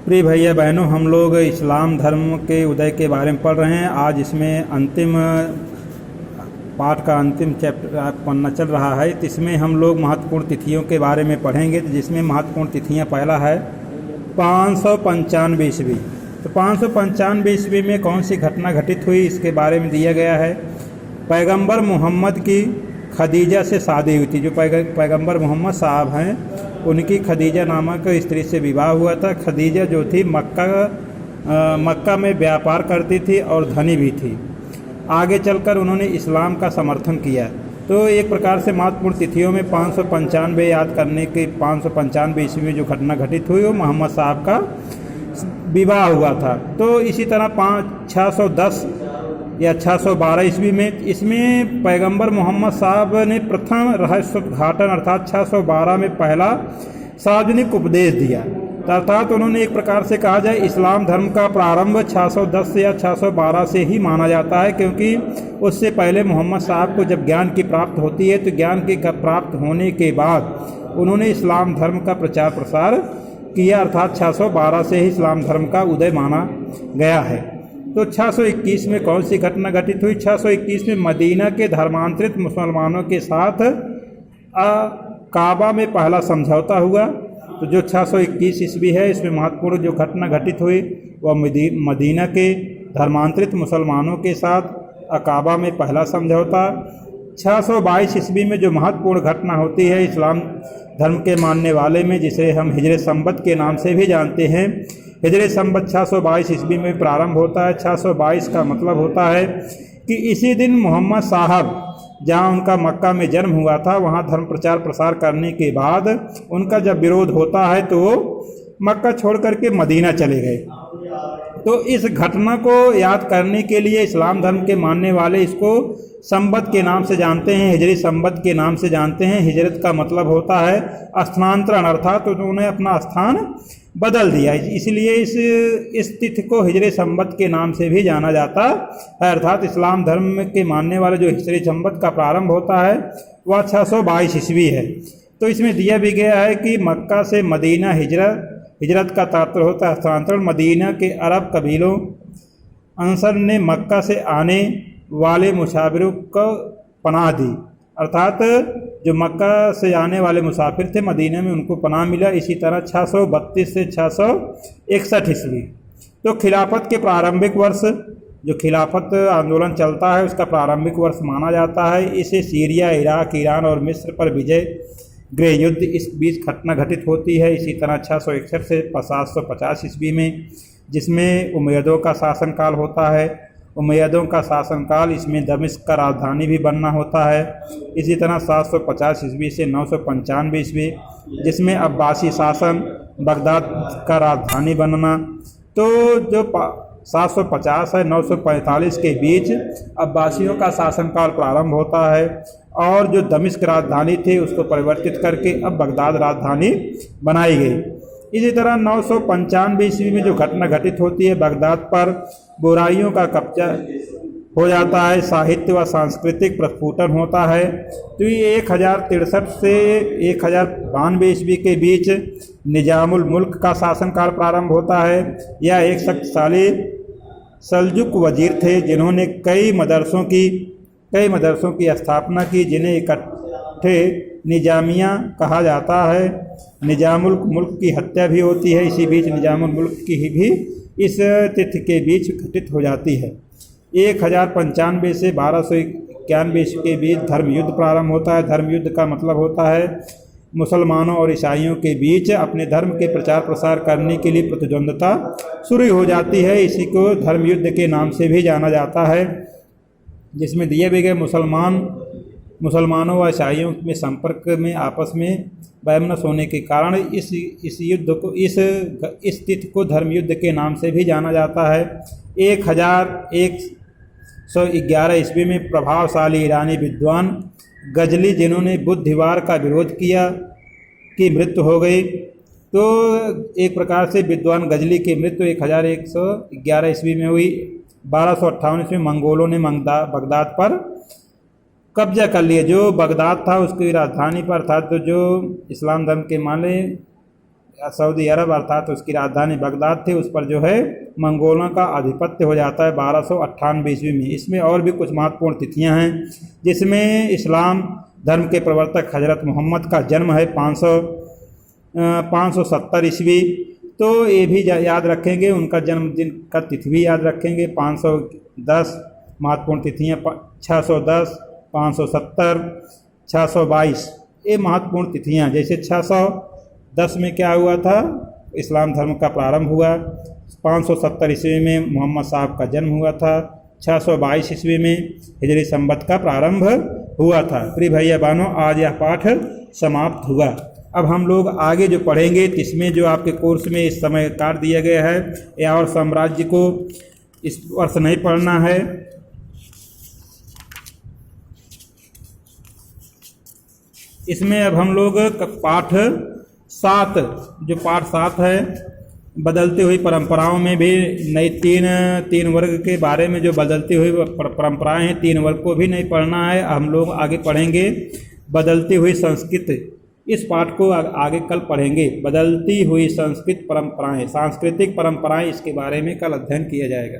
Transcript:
प्रिय भैया बहनों, हम लोग इस्लाम धर्म के उदय के बारे में पढ़ रहे हैं। आज इसमें अंतिम पाठ का अंतिम चैप्टर पन्ना चल रहा है। तो इसमें हम लोग महत्वपूर्ण तिथियों के बारे में पढ़ेंगे, जिसमें महत्वपूर्ण तिथियां पहला है 595 ईस्वी। तो 595 ईस्वी में कौन सी घटना घटित हुई, इसके बारे में दिया गया है। पैगंबर मोहम्मद की खदीजा से शादी हुई थी। जो पैगंबर मोहम्मद साहब हैं, उनकी खदीजा नामक स्त्री से विवाह हुआ था। खदीजा जो थी मक्का में व्यापार करती थी और धनी भी थी। आगे चलकर उन्होंने इस्लाम का समर्थन किया। तो एक प्रकार से महत्वपूर्ण तिथियों में 595 याद करने के 595 ईस्वी में जो घटना घटित हुई वो मोहम्मद साहब का विवाह हुआ था। तो इसी तरह 610 या 612 ईस्वी में इसमें पैगंबर मोहम्मद साहब ने प्रथम रहस्योद्घाटन अर्थात 612 में पहला सार्वजनिक उपदेश दिया। अर्थात उन्होंने एक प्रकार से कहा जाए इस्लाम धर्म का प्रारंभ 610 या 612 से ही माना जाता है, क्योंकि उससे पहले मोहम्मद साहब को जब ज्ञान की प्राप्त होती है तो ज्ञान के प्राप्त होने के बाद उन्होंने इस्लाम धर्म का प्रचार प्रसार किया। अर्थात 612 से ही इस्लाम धर्म का उदय माना गया है। तो 621 में कौन सी घटना घटित हुई? 621 में मदीना के धर्मांतरित मुसलमानों के साथ काबा में पहला समझौता हुआ। तो जो 621 ईस्वी है, इसमें महत्वपूर्ण जो घटना घटित हुई वह मदीना के धर्मांतरित मुसलमानों के साथ काबा में पहला समझौता। 622 ईस्वी में जो महत्वपूर्ण घटना होती है इस्लाम धर्म के मानने वाले में, जिसे हम हिजरे संबत के नाम से भी जानते हैं। हिजरे संबत 622 ईस्वी में प्रारंभ होता है। 622 का मतलब होता है कि इसी दिन मोहम्मद साहब, जहाँ उनका मक्का में जन्म हुआ था, वहाँ धर्म प्रचार प्रसार करने के बाद उनका जब विरोध होता है तो वो मक्का छोड़ करके मदीना चले गए। तो इस घटना को याद करने के लिए इस्लाम धर्म के मानने वाले इसको संबत के नाम से जानते हैं, हिजरी संबत के नाम से जानते हैं। हिजरत का मतलब होता है स्थानांतरण, अर्थात तो उन्होंने अपना स्थान बदल दिया, इसलिए इस तिथि को हिजरी संबत के नाम से भी जाना जाता है। अर्थात इस्लाम धर्म के मानने वाले जो हिजरी संबत का प्रारंभ होता है वह 622 ईस्वी है। तो इसमें दिया भी गया है कि मक्का से मदीना हिजरत का तात्पर्य होता है स्थानांतरण। मदीना के अरब कबीलों अंसर ने मक्का से आने वाले मुसाफिरों को पनाह दी, अर्थात जो मक्का से आने वाले मुसाफिर थे मदीना में उनको पनाह मिला। इसी तरह 632 से 661 ईस्वी। तो खिलाफत के प्रारंभिक वर्ष, जो खिलाफत आंदोलन चलता है उसका प्रारंभिक वर्ष माना जाता है। इसे सीरिया, इराक, ईरान और मिस्र पर विजय गृह युद्ध इस बीच घटना घटित होती है। इसी तरह 661 से 750 ईस्वी में, जिसमें उमैयदों का शासनकाल होता है। उमैयदों का शासनकाल, इसमें दमिश्क का राजधानी भी बनना होता है। इसी तरह 750 ईस्वी से 995 ईस्वी, जिसमें अब्बासी शासन, बगदाद का राजधानी बनना। तो जो 750 है 945 के बीच अब्बासियों का शासनकाल प्रारंभ होता है, और जो दमिश्क राजधानी थी उसको परिवर्तित करके अब बगदाद राजधानी बनाई गई। इसी तरह 995 ईस्वी में जो घटना घटित होती है, बगदाद पर बुराइयों का कब्जा हो जाता है, साहित्य व सांस्कृतिक प्रस्फुटन होता है। तो ये 1063 से 1092 ईस्वी के बीच निजामुल मुल्क का शासनकाल प्रारंभ होता है। यह एक शक्तिशाली सल्जुक वजीर थे जिन्होंने कई मदरसों की स्थापना की, जिन्हें इकट्ठे निजामिया कहा जाता है। निजामुल मुल्क की हत्या भी होती है, इसी बीच निजामुल मुल्क की भी इस तिथि के बीच घटित हो जाती है। 1095 से 1291 के बीच धर्म युद्ध प्रारंभ होता है। धर्म युद्ध का मतलब होता है मुसलमानों और ईसाइयों के बीच अपने धर्म के प्रचार प्रसार करने के लिए प्रतिद्वंद्विता शुरू हो जाती है। इसी को धर्म युद्ध के नाम से भी जाना जाता है, जिसमें दिए भी गए मुसलमानों व ईसाइयों में संपर्क में आपस में वैमनस्य होने के कारण इस युद्ध को इस तिथि को धर्म युद्ध के नाम से भी जाना जाता है। 1111 ईस्वी में प्रभावशाली ईरानी विद्वान गजली, जिन्होंने बुद्धविहार का विरोध किया, की मृत्यु हो गई। तो एक प्रकार से विद्वान गजली की मृत्यु 1111 ईस्वी में हुई। 1258 ईस्वी में मंगोलों ने बगदाद पर कब्जा कर लिया। जो बगदाद था उसकी राजधानी पर था, तो जो इस्लाम धर्म के माने सऊदी अरब अर्थात उसकी राजधानी बगदाद थी, उस पर जो है मंगोलों का आधिपत्य हो जाता है 1298 ईस्वी में। इसमें और भी कुछ महत्वपूर्ण तिथियां हैं, जिसमें इस्लाम धर्म के प्रवर्तक हजरत मोहम्मद का जन्म है 570 ईस्वी, तो ये भी याद रखेंगे, उनका जन्मदिन का तिथि भी याद रखेंगे। 510 महत्वपूर्ण तिथियाँ, 610, 570, 622 ये महत्वपूर्ण तिथियाँ। जैसे 610 में क्या हुआ था, इस्लाम धर्म का प्रारंभ हुआ। 570 ईस्वी में मोहम्मद साहब का जन्म हुआ था। 622 ईस्वी में हिजरी संवत का प्रारंभ हुआ था। प्रिय भैया बहनों, आज यह पाठ समाप्त हुआ। अब हम लोग आगे जो पढ़ेंगे, इसमें जो आपके कोर्स में इस समय काट दिया गया है, यावर साम्राज्य को इस वर्ष नहीं पढ़ना है। इसमें अब हम लोग पाठ 7, जो पाठ 7 है, बदलती हुई परंपराओं में भी नई तीन वर्ग के बारे में जो बदलती हुई परंपराएं हैं, 3 वर्ग को भी नहीं पढ़ना है। हम लोग आगे पढ़ेंगे बदलती हुई संस्कृति। इस पाठ को आगे कल पढ़ेंगे, बदलती हुई सांस्कृतिक परंपराएं, इसके बारे में कल अध्ययन किया जाएगा।